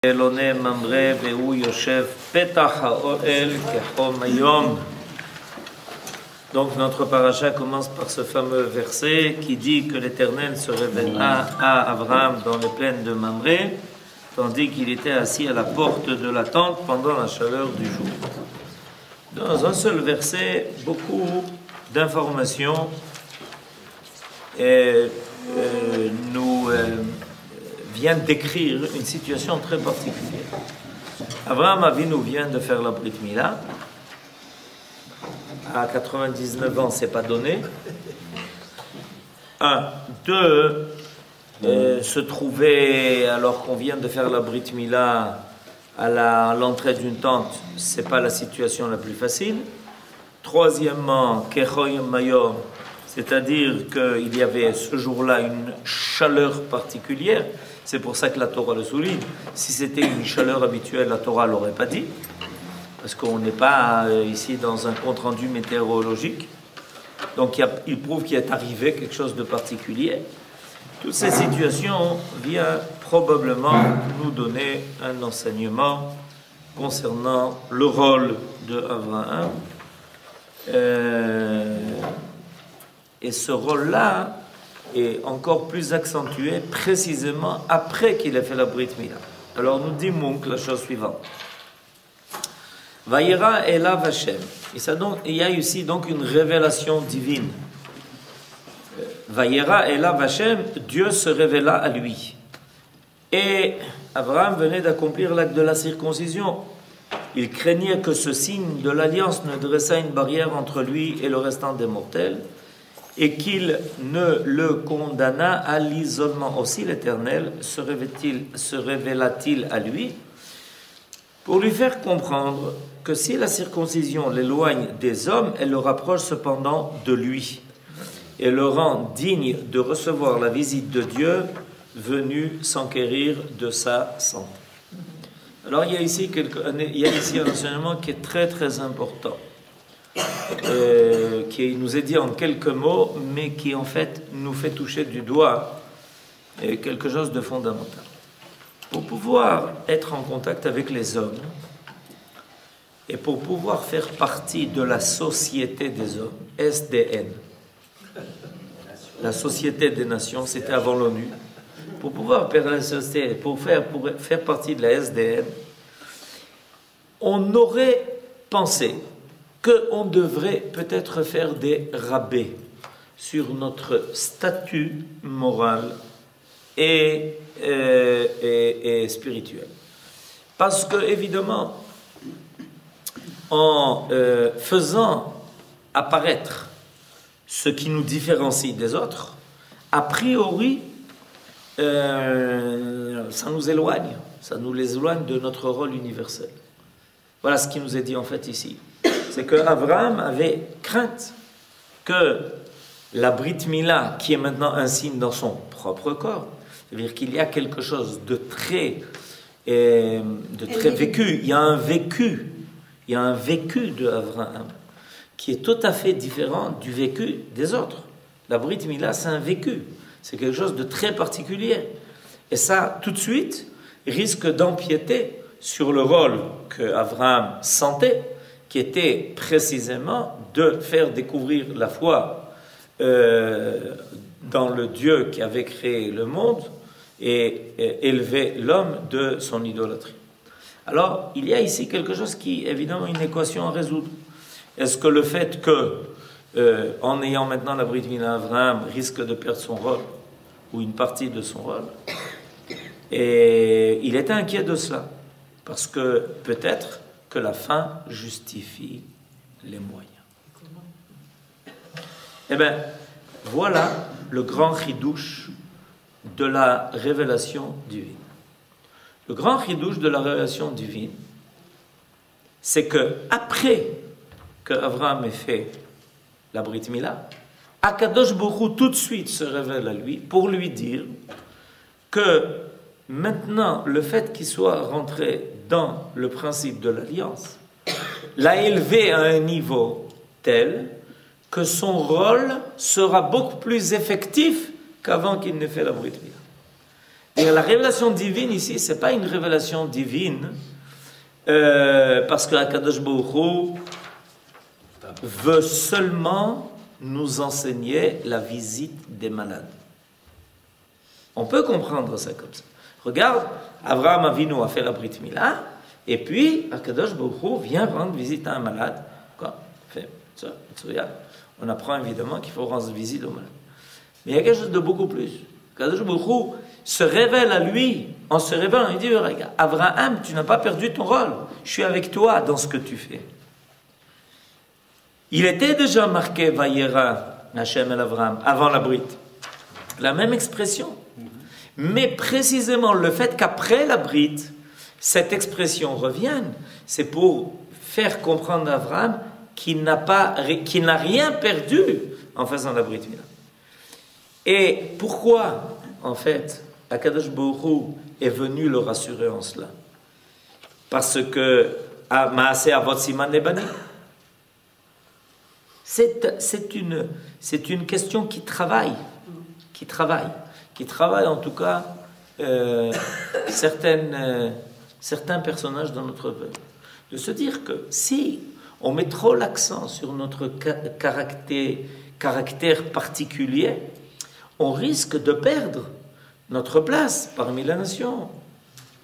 אלוני ממרא והוא יושב פתח האוהל כחום היום. Donc notre paracha commence par ce fameux verset qui dit que l'Éternel se révéla à Abraham dans les plaines de Mamré, tandis qu'il était assis à la porte de la tente pendant la chaleur du jour. Dans un seul verset, beaucoup d'informations nous viennent décrire une situation très particulière. Abraham Avinu vient de faire la Brit Mila. À 99 ans, c'est pas donné. Un. Deux, se trouver, alors qu'on vient de faire la Brit Mila, à l'entrée d'une tente, c'est pas la situation la plus facile. Troisièmement, Kechoyim Mayom, c'est-à-dire qu'il y avait ce jour-là une chaleur particulière. C'est pour ça que la Torah le souligne. Si c'était une chaleur habituelle, la Torah ne l'aurait pas dit. Parce qu'on n'est pas ici dans un compte-rendu météorologique. Donc il prouve qu'il est arrivé quelque chose de particulier. Toutes ces situations viennent probablement nous donner un enseignement concernant le rôle d'Abraham. Et ce rôle-là est encore plus accentué précisément après qu'il ait fait la Brit Mila. Alors nous dit Munk la chose suivante. Vayera Elav Hashem. Il y a ici donc une révélation divine. Vayera Elav Hashem, Dieu se révéla à lui. Et Abraham venait d'accomplir l'acte de la circoncision. Il craignait que ce signe de l'alliance ne dressât une barrière entre lui et le restant des mortels, et qu'il ne le condamnât à l'isolement. Aussi l'Éternel se révéla-t-il à lui pour lui faire comprendre que si la circoncision l'éloigne des hommes, elle le rapproche cependant de lui et le rend digne de recevoir la visite de Dieu venu s'enquérir de sa santé. Alors il y a ici un enseignement qui est très très important, qui nous est dit en quelques mots, mais qui en fait nous fait toucher du doigt quelque chose de fondamental. Pour pouvoir être en contact avec les hommes et pour pouvoir faire partie de la société des hommes, SDN, la société des nations, c'était avant l'ONU, pour pouvoir faire partie de la SDN, on aurait pensé qu'on devrait peut-être faire des rabais sur notre statut moral et spirituel. Parce que, évidemment, en faisant apparaître ce qui nous différencie des autres, a priori, ça nous éloigne de notre rôle universel. Voilà ce qui nous est dit en fait ici. C'est qu'Abraham avait crainte que la Brit Mila, qui est maintenant un signe dans son propre corps, c'est-à-dire qu'il y a quelque chose de très vécu. Il y a un vécu de Abraham qui est tout à fait différent du vécu des autres. La Brit Mila, c'est un vécu. C'est quelque chose de très particulier. Et ça, tout de suite, risque d'empiéter sur le rôle que Abraham sentait, qui était précisément de faire découvrir la foi dans le Dieu qui avait créé le monde et élever l'homme de son idolâtrie. Alors, il y a ici quelque chose qui est évidemment une équation à résoudre. Est-ce que le fait que, en ayant maintenant la Brit Mila, Abraham risque de perdre son rôle, ou une partie de son rôle, et il était inquiet de cela, parce que peut-être que la fin justifie les moyens. Eh bien, voilà le grand chidouche de la révélation divine. Le grand chidouche de la révélation divine, c'est que après que Abraham ait fait la Brit Mila, Akadosh Baruch Hu tout de suite se révèle à lui pour lui dire que maintenant le fait qu'il soit rentré dans le principe de l'alliance l'a élevé à un niveau tel que son rôle sera beaucoup plus effectif qu'avant qu'il n'ait fait la Brit Mila. Et la révélation divine ici, ce n'est pas une révélation divine parce que Akadosh Baruch Hu veut seulement nous enseigner la visite des malades. On peut comprendre ça comme ça. Regarde, Avraham Avinu a fait la Brit Mila, et puis Akadosh Baruch Hu vient rendre visite à un malade. Quoi? Fait ça, on apprend évidemment qu'il faut rendre visite aux malades. Mais il y a quelque chose de beaucoup plus. Akadosh Baruch Hu se révèle à lui, en se révélant, il dit, regarde, Avraham, tu n'as pas perdu ton rôle, je suis avec toi dans ce que tu fais. Il était déjà marqué Vayera Hashem el Avraham avant la Brit. La même expression. Mais précisément le fait qu'après la Brit, cette expression revienne, c'est pour faire comprendre à Avraham qu'il n'a rien perdu en faisant la Brit Mila. Et pourquoi, en fait, Akadosh Baruch Hu est venu le rassurer en cela? Parce que Maaseh Avot Siman Lebani. C'est une question qui travaille en tout cas certains personnages dans notre peuple. De se dire que si on met trop l'accent sur notre caractère particulier, on risque de perdre notre place parmi les nations,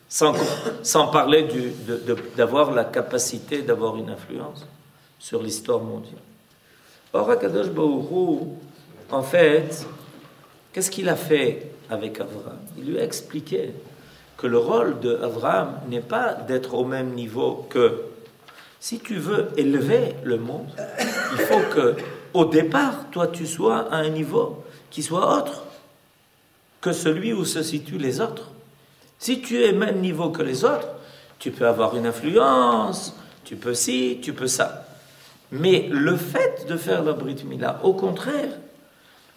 sans parler d'avoir la capacité d'avoir une influence sur l'histoire mondiale. Or, Akadosh Baruch Hu, en fait, qu'est-ce qu'il a fait avec Avraham? Il lui a expliqué que le rôle d'Avraham n'est pas d'être au même niveau que... Si tu veux élever le monde, il faut que, au départ, toi, tu sois à un niveau qui soit autre que celui où se situent les autres. Si tu es au même niveau que les autres, tu peux avoir une influence, tu peux ci, tu peux ça. Mais le fait de faire la Brit Mila, au contraire,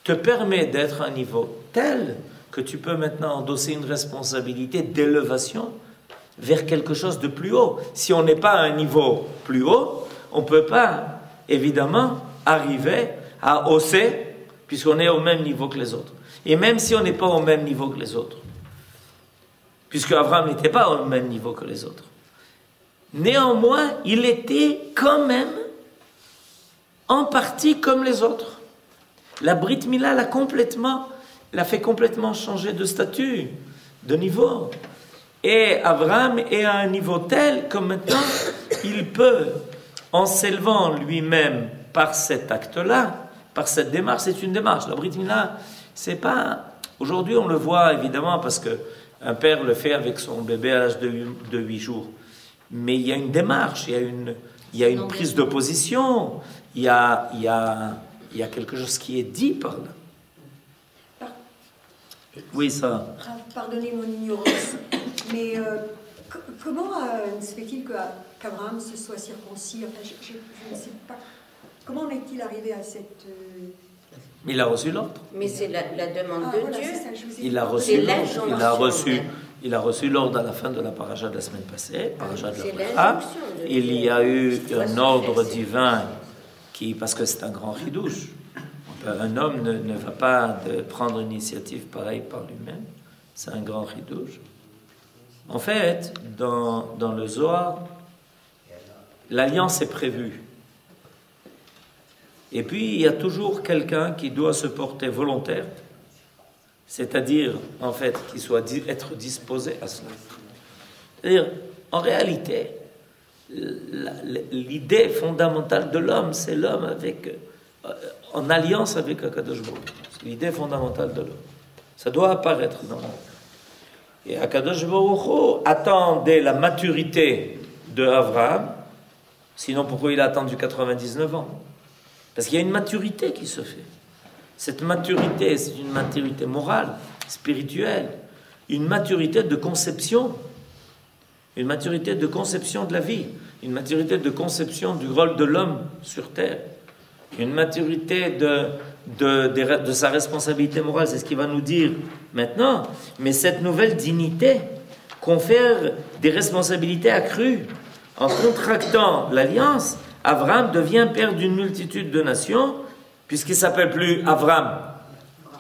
te permet d'être à un niveau tel que tu peux maintenant endosser une responsabilité d'élévation vers quelque chose de plus haut. Si on n'est pas à un niveau plus haut, on ne peut pas, évidemment, arriver à hausser, puisqu'on est au même niveau que les autres. Et même si on n'est pas au même niveau que les autres, puisque Abraham n'était pas au même niveau que les autres, néanmoins, il était quand même en partie comme les autres. La Brit Mila l'a fait complètement changer de statut, de niveau. Et Abraham est à un niveau tel que maintenant, il peut, en s'élevant lui-même par cet acte-là, par cette démarche, c'est une démarche. La Brit Mila, c'est pas... Aujourd'hui, on le voit évidemment parce qu'un père le fait avec son bébé à l'âge de 8 jours. Mais il y a une démarche, il y a une prise de position, il y a quelque chose qui est dit par là. Oui, ça. Pardonnez mon ignorance, mais comment se fait-il qu'Abraham se soit circoncis? Enfin, je ne sais pas. Comment en est-il arrivé à cette... Il a reçu l'ordre. Mais c'est la demande de voilà, Dieu. Ça, il a reçu l'ordre. Il a reçu l'ordre à la fin de la paracha de la semaine passée, paracha de la Bracha. Il y a eu un ordre divin parce que c'est un grand chidouche. Un homme ne va pas prendre une initiative pareille par lui-même. C'est un grand chidouche. En fait, dans le Zohar, l'alliance est prévue. Et puis, il y a toujours quelqu'un qui doit se porter volontaire, c'est-à-dire, en fait, qu'il soit être disposé à cela. C'est-à-dire, en réalité, l'idée fondamentale de l'homme, c'est l'homme en alliance avec Akadosh Baruch Hu. C'est l'idée fondamentale de l'homme. Ça doit apparaître dans le monde. Et Akadosh Baruch Hu attendait la maturité de Abraham, sinon pourquoi il a attendu 99 ans? Parce qu'il y a une maturité qui se fait. Cette maturité, c'est une maturité morale, spirituelle, une maturité de conception, une maturité de conception de la vie, une maturité de conception du rôle de l'homme sur terre, une maturité de sa responsabilité morale. C'est ce qu'il va nous dire maintenant. Mais cette nouvelle dignité confère des responsabilités accrues. En contractant l'alliance, Abraham devient père d'une multitude de nations, puisqu'il ne s'appelle plus Avram,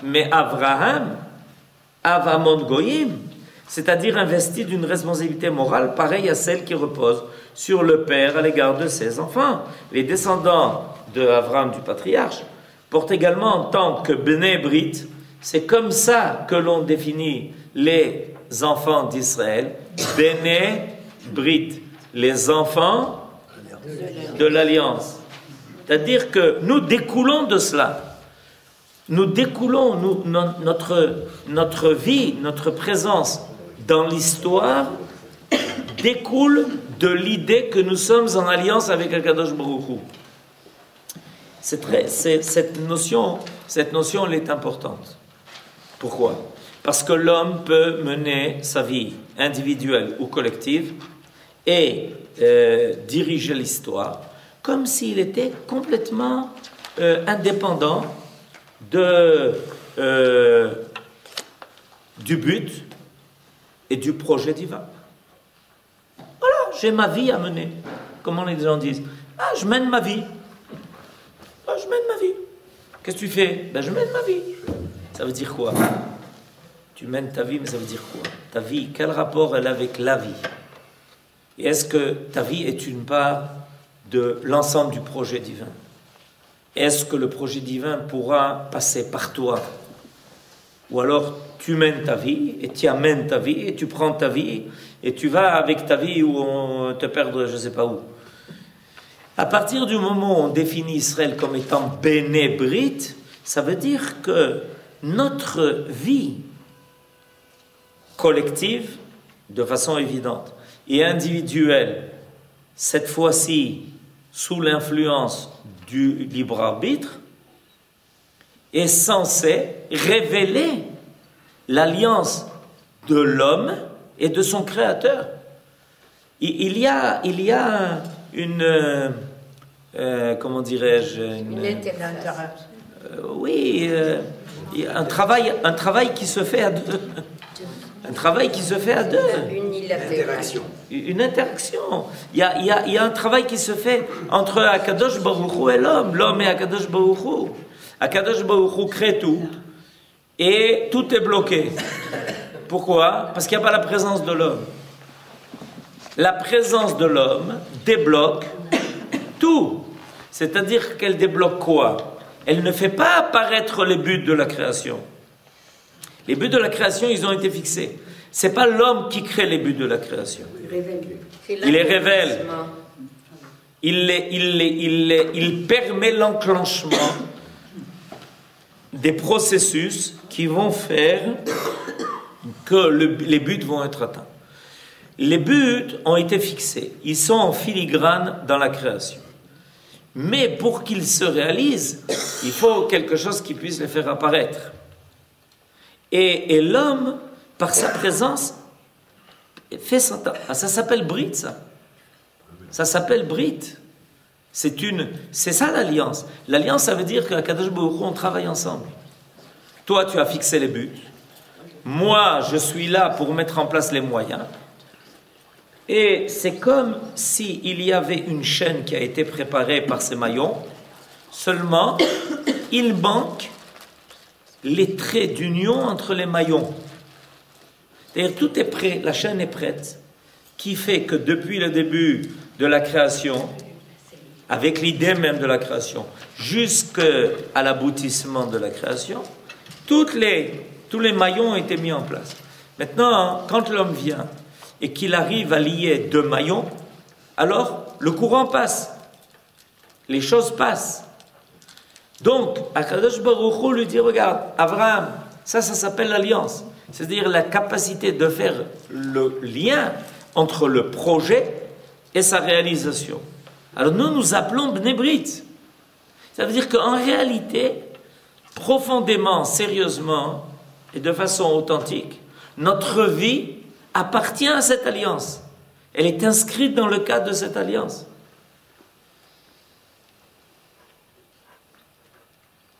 mais Avraham, Avamon Goyim. c'est-à-dire investi d'une responsabilité morale pareille à celle qui repose sur le père à l'égard de ses enfants. Les descendants de Abraham, du patriarche, portent également en tant que Bnei Brit. C'est comme ça que l'on définit les enfants d'Israël, Bnei Brit, les enfants de l'Alliance. C'est-à-dire que nous découlons de cela. Nous découlons, notre vie, notre présence dans l'histoire découle de l'idée que nous sommes en alliance avec Akadosh Baruch Hu. Cette notion, elle est importante. Pourquoi? Parce que l'homme peut mener sa vie individuelle ou collective et diriger l'histoire comme s'il était complètement indépendant du but et du projet divin. Voilà, j'ai ma vie à mener. Comment les gens disent? Ah, je mène ma vie. Ah, je mène ma vie. Qu'est-ce que tu fais? Ben, je mène ma vie. Ça veut dire quoi? Tu mènes ta vie, mais ça veut dire quoi? Ta vie, quel rapport elle a avec la vie? Et est-ce que ta vie est une part de l'ensemble du projet divin? Est-ce que le projet divin pourra passer par toi? Ou alors tu mènes ta vie et tu amènes ta vie et tu prends ta vie et tu vas avec ta vie où on te perdre je ne sais pas où. À partir du moment où on définit Israël comme étant Béné Brit, ça veut dire que notre vie collective, de façon évidente, et individuelle, cette fois-ci sous l'influence du libre arbitre, est censée révéler l'alliance de l'homme et de son créateur. Il y a une comment dirais-je, oui, un travail qui se fait à deux. Un travail qui se fait à deux. Une interaction. Il y a un travail qui se fait entre Akadosh Baruch Hu et l'homme et Akadosh Baruch Hu. Akadosh Baruch Hu crée tout et tout est bloqué. Pourquoi? Parce qu'il n'y a pas la présence de l'homme. La présence de l'homme débloque tout. C'est-à-dire qu'elle débloque quoi? Elle ne fait pas apparaître les buts de la création. Les buts de la création, ils ont été fixés. Ce n'est pas l'homme qui crée les buts de la création. Il les révèle. Il permet l'enclenchement des processus qui vont faire que les buts vont être atteints. Les buts ont été fixés. Ils sont en filigrane dans la création. Mais pour qu'ils se réalisent, il faut quelque chose qui puisse les faire apparaître. Et l'homme, par sa présence, fait ça. Ça s'appelle Brit, ça. Ça s'appelle Brit. C'est ça l'alliance. L'alliance, ça veut dire qu'à Kadosh Baruch Hu, on travaille ensemble. Toi, tu as fixé les buts. Moi, je suis là pour mettre en place les moyens. Et c'est comme s'il y avait une chaîne qui a été préparée par ces maillons. Seulement, il manque les traits d'union entre les maillons. C'est-à-dire tout est prêt, la chaîne est prête, qui fait que depuis le début de la création, avec l'idée même de la création, jusqu'à l'aboutissement de la création, tous les maillons ont été mis en place. Maintenant, quand l'homme vient et qu'il arrive à lier deux maillons, alors le courant passe, les choses passent. Donc, Akadosh Baruch Hu lui dit, regarde, Abraham, ça s'appelle l'alliance. C'est-à-dire la capacité de faire le lien entre le projet et sa réalisation. Alors nous appelons Bnei Brit. Ça veut dire qu'en réalité, profondément, sérieusement et de façon authentique, notre vie appartient à cette alliance. Elle est inscrite dans le cadre de cette alliance.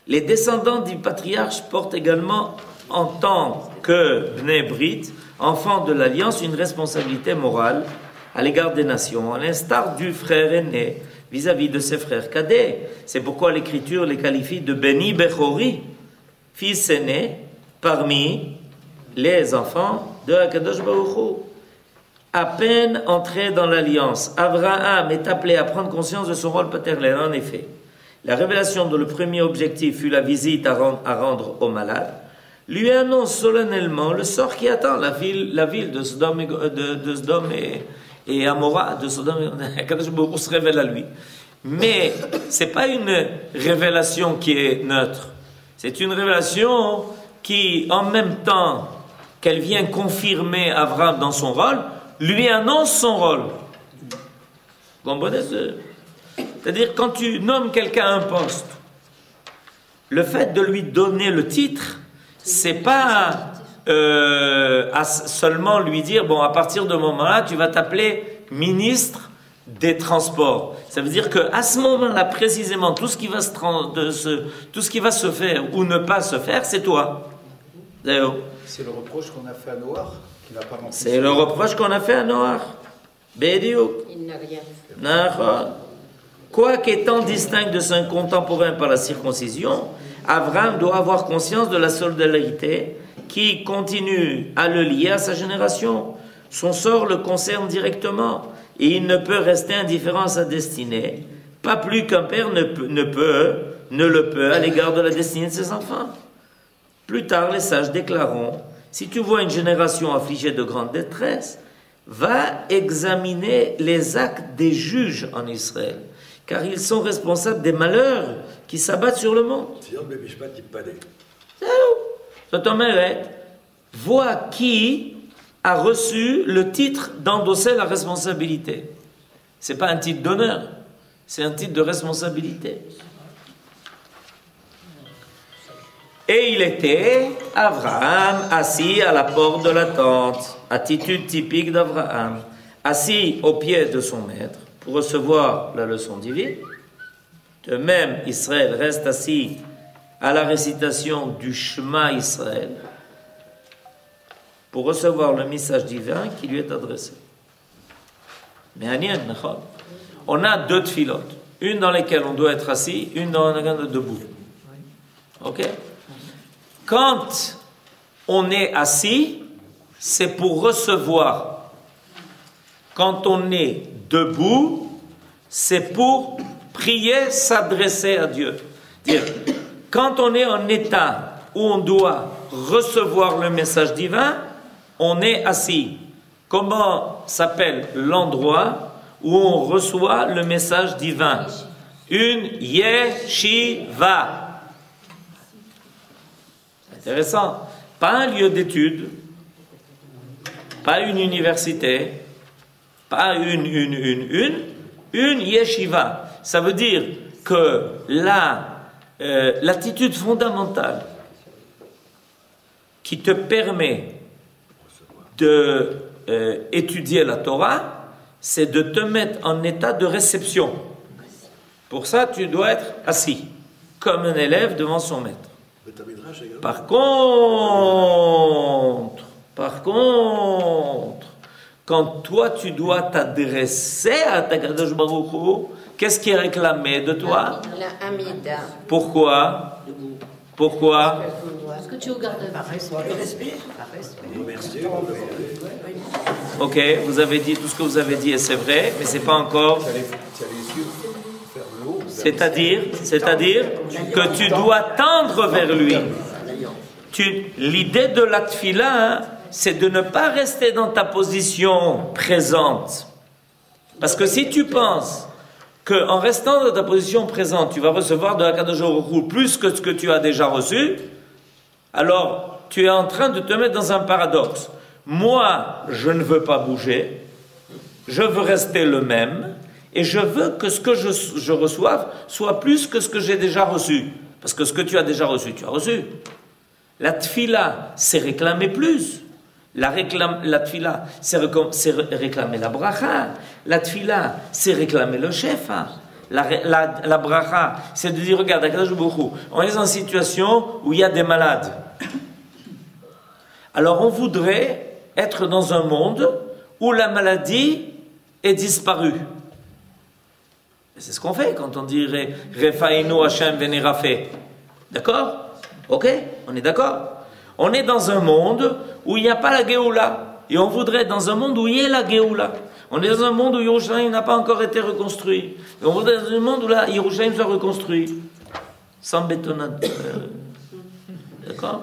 Les descendants du patriarche portent également, en tant que Bnei Brit, enfants de l'alliance, une responsabilité morale à l'égard des nations, à l'instar du frère aîné vis-à-vis de ses frères cadets. C'est pourquoi l'Écriture les qualifie de Beni Bechori, fils aîné parmi les enfants de Akadosh Baruch Hu. À peine entré dans l'alliance, Abraham est appelé à prendre conscience de son rôle paternel. En effet, la révélation dont le premier objectif fut la visite à rendre aux malades, lui annonce solennellement le sort qui attend la ville de Sodome et Amora, de Sodome et Akadosh Baruch Hu se révèle à lui. Mais ce n'est pas une révélation qui est neutre. C'est une révélation qui, en même temps qu'elle vient confirmer Abraham dans son rôle, lui annonce son rôle. Vous comprenez ce? C'est-à-dire, quand tu nommes quelqu'un à un poste, le fait de lui donner le titre, c'est pas seulement lui dire, bon, à partir de ce moment-là, tu vas t'appeler ministre des Transports. Ça veut dire qu'à ce moment-là, précisément, tout ce qui va se faire ou ne pas se faire, c'est toi. C'est le reproche qu'on a fait à Noach. C'est le reproche qu'on a fait à Noach. Bédiouk. Il n'a rien fait. Quoiqu'étant distinct de son contemporain par la circoncision, Abraham doit avoir conscience de la solidarité qui continue à le lier à sa génération. Son sort le concerne directement et il ne peut rester indifférent à sa destinée, pas plus qu'un père ne le peut à l'égard de la destinée de ses enfants. Plus tard, les sages déclareront: si tu vois une génération affligée de grande détresse, va examiner les actes des juges en Israël, car ils sont responsables des malheurs qui s'abattent sur le monde. Vois qui a reçu le titre d'endosser la responsabilité. Ce n'est pas un titre d'honneur, c'est un titre de responsabilité. Et il était, Abraham, assis à la porte de la tente, attitude typique d'Abraham, assis au pied de son maître pour recevoir la leçon divine. De même, Israël reste assis à la récitation du Shema Israël pour recevoir le message divin qui lui est adressé. Mais on a deux tfilotes, une dans laquelle on doit être assis, une dans laquelle on doit être debout. Ok? Quand on est assis, c'est pour recevoir. Quand on est debout, c'est pour prier, s'adresser à Dieu. Quand on est en état où on doit recevoir le message divin, on est assis. Comment s'appelle l'endroit où on reçoit le message divin? Une yeshiva. Intéressant. Pas un lieu d'étude, pas une université, pas une yeshiva. Ça veut dire que l'attitude fondamentale qui te permet d'étudier la Torah, c'est de te mettre en état de réception. Pour ça, tu dois être assis, comme un élève devant son maître. Par contre, quand toi tu dois t'adresser à ta Kadosh Baruch Hu, qu'est-ce qui est réclamé de toi? La Amida. Pourquoi? Parce que tu regardes par respect. Ok, vous avez dit tout ce que vous avez dit et c'est vrai, mais c'est pas encore. C'est-à-dire que tu dois tendre vers lui. L'idée de la tfila, c'est de ne pas rester dans ta position présente. Parce que si tu penses qu'en restant dans ta position présente, tu vas recevoir de Akadosh Baruch Hu plus que ce que tu as déjà reçu, alors tu es en train de te mettre dans un paradoxe. Moi, je ne veux pas bouger, je veux rester le même, et je veux que ce que je reçoive soit plus que ce que j'ai déjà reçu. Parce que ce que tu as déjà reçu, tu as reçu. La tfila, c'est réclamer plus. La tfila, c'est réclamer la bracha. La tfila, c'est réclamer le shefa. La bracha, c'est de dire, regarde, on est dans une situation où il y a des malades. Alors on voudrait être dans un monde où la maladie est disparue. C'est ce qu'on fait quand on dit Refainu Hashem Venerafe. D'accord? Ok? On est d'accord? On est dans un monde où il n'y a pas la Géoula. Et on voudrait être dans un monde où il y ait la Géoula. On est dans un monde où Yerushalayim n'a pas encore été reconstruit. Et on voudrait être dans un monde où la Yerushalayim soit reconstruit. Sans bétonnade. D'accord?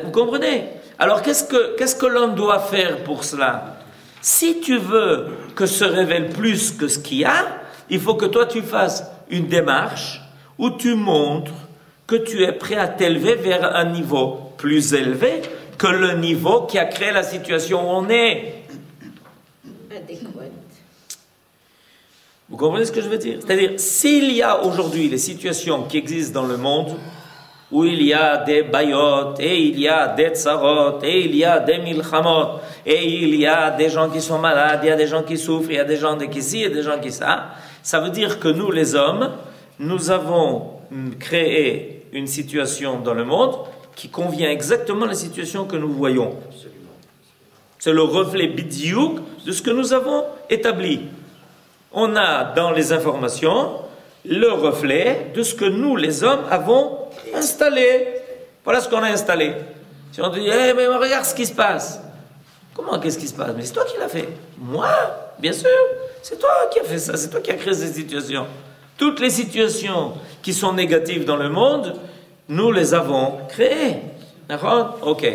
Vous comprenez? Alors qu'est-ce que l'homme doit faire pour cela? Si tu veux que se révèle plus que ce qu'il y a, il faut que toi tu fasses une démarche où tu montres que tu es prêt à t'élever vers un niveau plus élevé que le niveau qui a créé la situation où on est. Adéquate. Vous comprenez ce que je veux dire? C'est-à-dire, s'il y a aujourd'hui les situations qui existent dans le monde, où il y a des bayot, et il y a des tsarot, et il y a des milchamot, et il y a des gens qui sont malades, il y a des gens qui souffrent, il y a des gens qui ci, et des gens qui ça, ça veut dire que nous, les hommes, nous avons créé une situation dans le monde qui convient exactement à la situation que nous voyons. C'est le reflet bidiouk de ce que nous avons établi. On a dans les informations le reflet de ce que nous, les hommes, avons installé. Voilà ce qu'on a installé. Si on te dit, hey, mais regarde ce qui se passe. Comment, qu'est-ce qui se passe? Mais c'est toi qui l'as fait. Moi? Bien sûr. C'est toi qui as fait ça. C'est toi qui as créé ces situations. Toutes les situations qui sont négatives dans le monde, nous les avons créées. D'accord? Ok.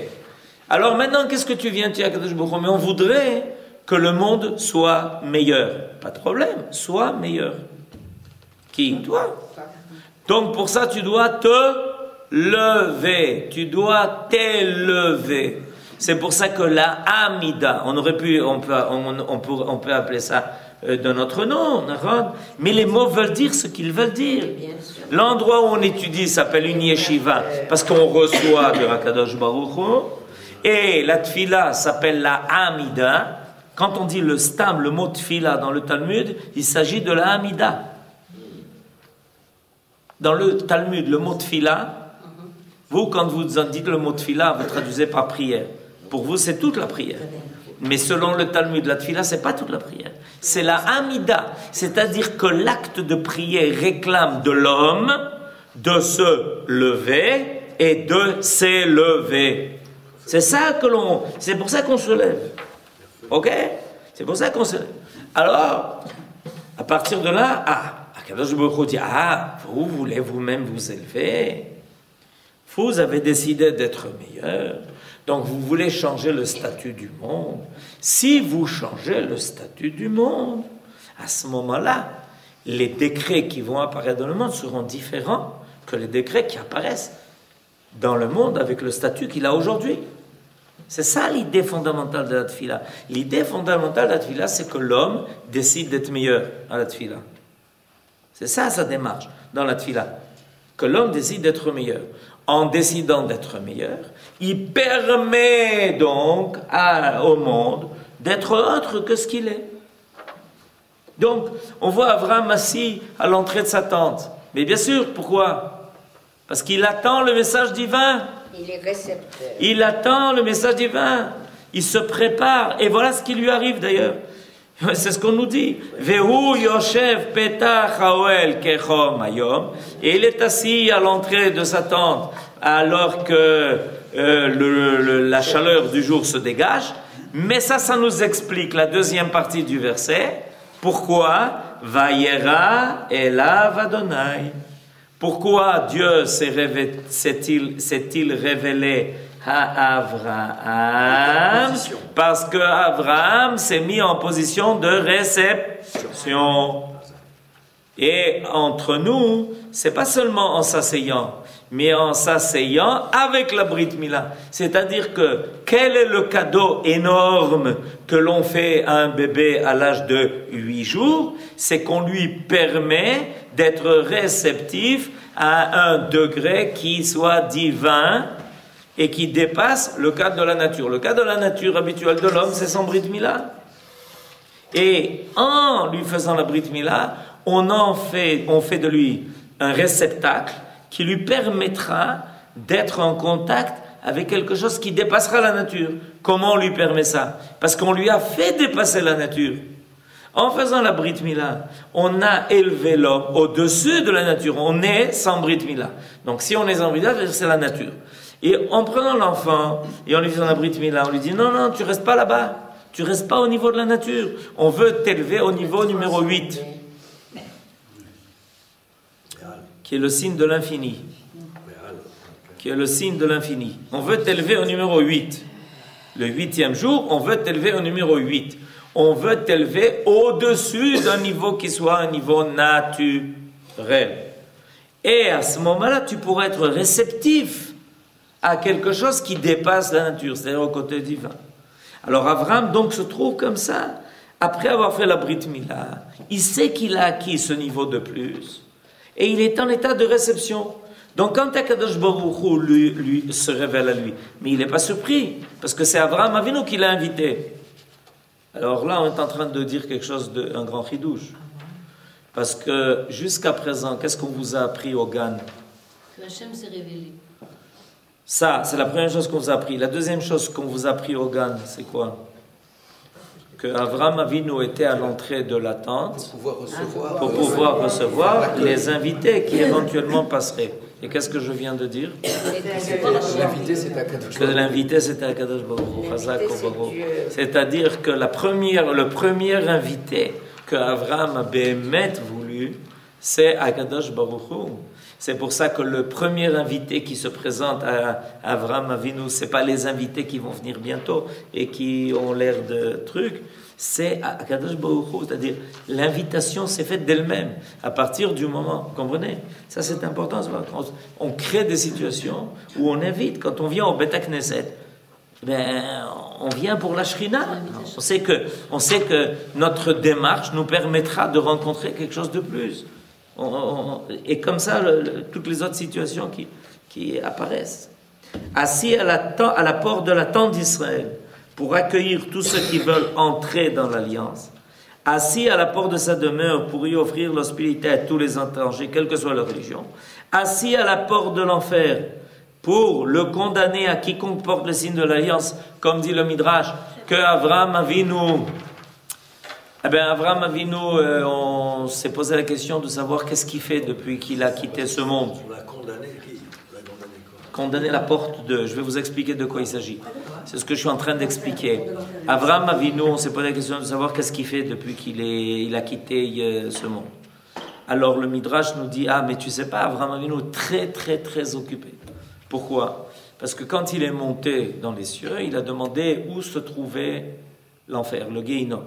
Alors maintenant, qu'est-ce que tu viens dire? Mais on voudrait que le monde soit meilleur. Pas de problème. Sois meilleur. Qui? Toi. Donc pour ça, tu dois te lever. Tu dois t'élever. C'est pour ça que la Amida, on peut appeler ça de notre nom, mais les mots veulent dire ce qu'ils veulent dire. L'endroit où on étudie s'appelle une yeshiva, parce qu'on reçoit de Hakadosh Baruch Hu, et la tfila s'appelle la Amida. Quand on dit le stam, le mot tfila dans le Talmud, il s'agit de la Amida. Dans le Talmud, le mot tfila, vous, quand vous dites le mot tfila, vous traduisez par prière. Pour vous, c'est toute la prière. Mais selon le Talmud, la tfila, c'est pas toute la prière. C'est la Amida. C'est-à-dire que l'acte de prière réclame de l'homme de se lever et de s'élever. C'est ça que c'est pour ça qu'on se lève. Ok? C'est pour ça qu'on se lève. Alors, à partir de là, Akadosh Baruch Hu dit, vous voulez vous-même vous élever. Vous avez décidé d'être meilleur. Donc vous voulez changer le statut du monde. Si vous changez le statut du monde, à ce moment-là, les décrets qui vont apparaître dans le monde seront différents que les décrets qui apparaissent dans le monde avec le statut qu'il a aujourd'hui. C'est ça l'idée fondamentale de la tfila. L'idée fondamentale de la tfila, c'est que l'homme décide d'être meilleur à la tfila. C'est ça sa démarche dans la tfila. Que l'homme décide d'être meilleur. En décidant d'être meilleur, il permet donc au monde d'être autre que ce qu'il est. Donc, on voit Abraham assis à l'entrée de sa tente. Mais bien sûr, pourquoi? Parce qu'il attend le message divin. Il est récepteur. Il attend le message divin. Il se prépare. Et voilà ce qui lui arrive d'ailleurs. C'est ce qu'on nous dit. Vehu yoshev petach haoel kechom hayom. Et il est assis à l'entrée de sa tente alors que la chaleur du jour se dégage. Mais ça nous explique la deuxième partie du verset. Pourquoi Vayera elav Adonai. Pourquoi Dieu s'est-il révélé à Abraham? Parce que Abraham s'est mis en position de réception. Et entre nous, c'est pas seulement en s'asseyant, mais en s'asseyant avec la Brit Mila. C'est-à-dire que quel est le cadeau énorme que l'on fait à un bébé à l'âge de 8 jours? C'est qu'on lui permet d'être réceptif à un degré qui soit divin et qui dépasse le cadre de la nature. Le cadre de la nature habituelle de l'homme, c'est son Brit Mila. Et en lui faisant la Brit Mila, on fait de lui un réceptacle qui lui permettra d'être en contact avec quelque chose qui dépassera la nature. Comment on lui permet ça? Parce qu'on lui a fait dépasser la nature. En faisant la Brit Mila, on a élevé l'homme au-dessus de la nature. On est sans Brit Mila. Donc si on est sans Brit Mila, c'est la nature. Et en prenant l'enfant, et en lui faisant la Brit Mila, on lui dit, non, non, tu restes pas là-bas. Tu restes pas au niveau de la nature. On veut t'élever au niveau numéro 8, qui est le signe de l'infini. Qui est le signe de l'infini. On veut t'élever au numéro 8. Le 8e jour, on veut t'élever au numéro 8. On veut t'élever au-dessus d'un niveau qui soit un niveau naturel. Et à ce moment-là, tu pourrais être réceptif à quelque chose qui dépasse la nature, c'est-à-dire au côté divin. Alors Abraham donc se trouve comme ça, après avoir fait la Brit Mila, il sait qu'il a acquis ce niveau de plus, et il est en état de réception. Donc quand Akadosh Baruch Hu lui se révèle à lui, mais il n'est pas surpris, parce que c'est Abraham Avinu qui l'a invité. Alors là, on est en train de dire quelque chose d'un grand chidouche. Parce que jusqu'à présent, qu'est-ce qu'on vous a appris au Gan? Que Hachem s'est révélé. Ça, c'est la première chose qu'on vous a appris. La deuxième chose qu'on vous a appris au Gan, c'est quoi? Que Avraham Avinu était à l'entrée de la tente pour pouvoir recevoir les invités qui éventuellement passeraient. Et qu'est-ce que je viens de dire? L'invité, c'est Akadosh. Que l'invité, c'était Akadosh Baruch Hu. C'est-à-dire que le premier invité que Avraham a bémet voulu, c'est Akadosh Baruch Hu. C'est pour ça que le premier invité qui se présente à Avraham Avinu, ce n'est pas les invités qui vont venir bientôt et qui ont l'air de trucs, c'est Akadosh Baruch Hu, c'est-à-dire l'invitation s'est faite d'elle-même à partir du moment, vous comprenez? Ça c'est important, on crée des situations où on invite, quand on vient au Beth Knesset, ben, on vient pour la Shrina. On sait que notre démarche nous permettra de rencontrer quelque chose de plus. Et comme ça, toutes les autres situations qui apparaissent. Assis à la porte de la tente d'Israël, pour accueillir tous ceux qui veulent entrer dans l'Alliance. Assis à la porte de sa demeure, pour y offrir l'hospitalité à tous les étrangers, quelle que soit leur religion. Assis à la porte de l'enfer, pour le condamner à quiconque porte le signe de l'Alliance, comme dit le Midrash, que Avraham Avinu... Eh bien, Avraham Avinu, on s'est posé la question de savoir qu'est-ce qu'il fait depuis qu'il a quitté ce monde. On l'a condamné qui? On l'a condamné quoi? Condamner la porte de... Je vais vous expliquer de quoi il s'agit. C'est ce que je suis en train d'expliquer. Avraham Avinu, on s'est posé la question de savoir qu'est-ce qu'il fait depuis qu'il a quitté ce monde. Alors le Midrash nous dit, ah mais tu sais pas, Avraham Avinu très très très occupé. Pourquoi? Parce que quand il est monté dans les cieux, il a demandé où se trouvait l'enfer, le Gehinnom.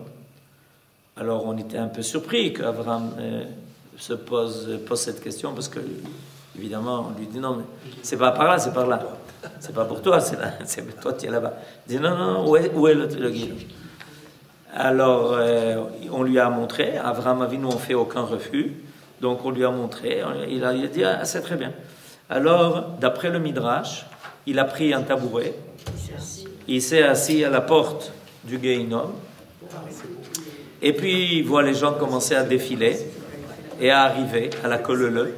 Alors on était un peu surpris qu'Avraham se pose cette question, parce que évidemment on lui dit non mais c'est pas par là, c'est par là, c'est pas pour toi, c'est toi qui es là-bas. Il dit non non, où est le Gehinnom? Alors on lui a montré, Avraham Avinu n'en fait aucun refus, donc on lui a montré, il a dit ah, c'est très bien. Alors d'après le Midrash, il a pris un tabouret, il s'est assis à la porte du Gehinnom. Et puis, il voit les gens commencer à défiler et à arriver à la Kolele.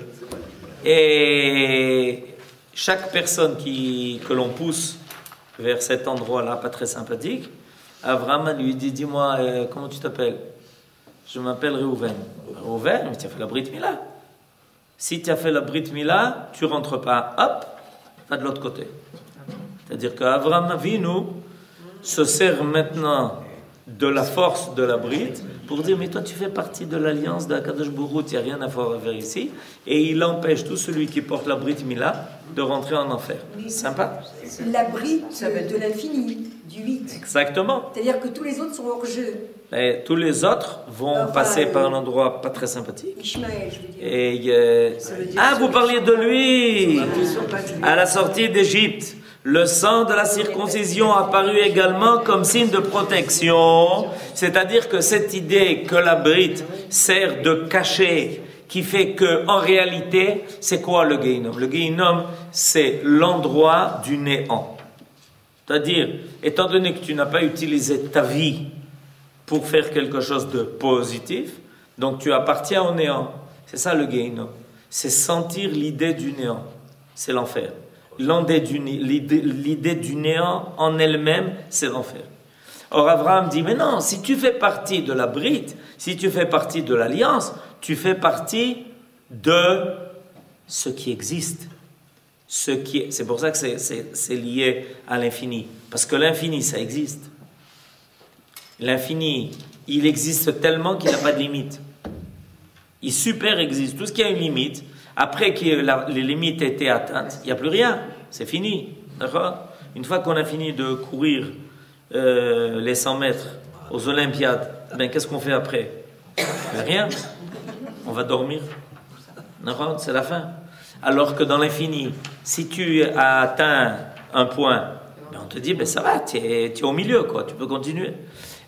Et chaque personne que l'on pousse vers cet endroit-là, pas très sympathique, Avraham lui dit, dis-moi, comment tu t'appelles? Je m'appelle Reuven. Reuven, mais tu as fait la Brit Mila. Si tu as fait la Brit Mila, tu rentres pas, hop, va de l'autre côté. C'est-à-dire qu'Avraham Avinu se sert maintenant de la force de la Brit, pour dire, mais toi tu fais partie de l'alliance d'Akadosh Baruch Hu, il n'y a rien à faire ici, et il empêche tout celui qui porte la Brit Mila de rentrer en enfer. Sympa? La Brit de l'infini, du 8. Exactement. C'est-à-dire que tous les autres sont hors jeu. Et tous les autres vont passer par un endroit pas très sympathique. Ishmaël, je veux dire. Et vous parliez de lui à la sortie d'Égypte. Le sang de la circoncision apparu également comme signe de protection, c'est-à-dire que cette idée que la Brit sert de cachet, qui fait que en réalité, c'est quoi le Gehinnom? Le Gehinnom, c'est l'endroit du néant. C'est-à-dire, étant donné que tu n'as pas utilisé ta vie pour faire quelque chose de positif, donc tu appartiens au néant. C'est ça le Gehinnom. C'est sentir l'idée du néant. C'est l'enfer. L'idée du néant en elle-même, c'est l'enfer. Or, Abraham dit, mais non, si tu fais partie de la Brit, si tu fais partie de l'Alliance, tu fais partie de ce qui existe. C'est pour ça que c'est lié à l'infini. Parce que l'infini, ça existe. L'infini, il existe tellement qu'il n'a pas de limite. Il super existe. Tout ce qui a une limite, après que les limites aient été atteintes, il n'y a plus rien. C'est fini. D'accord? Une fois qu'on a fini de courir les 100 mètres aux Olympiades, ben, qu'est-ce qu'on fait après? Rien. On va dormir. D'accord? C'est la fin. Alors que dans l'infini, si tu as atteint un point, ben on te dit, ben ça va, tu es au milieu, quoi, tu peux continuer.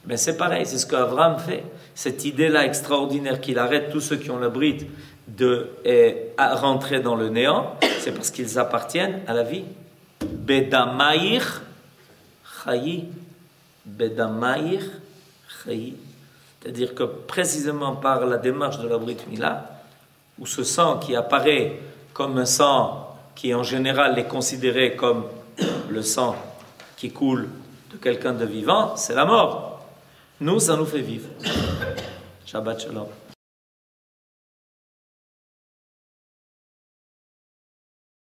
Ben c'est pareil, c'est ce qu'Abraham fait. Cette idée-là extraordinaire qu'il arrête tous ceux qui ont le bride de rentrer dans le néant, c'est parce qu'ils appartiennent à la vie. Bedamaïr chayi. Bedamaïr chayi. C'est-à-dire que précisément par la démarche de la Brit Mila, où ce sang qui apparaît comme un sang qui en général est considéré comme le sang qui coule de quelqu'un de vivant, c'est la mort. Nous, ça nous fait vivre. Shabbat Shalom.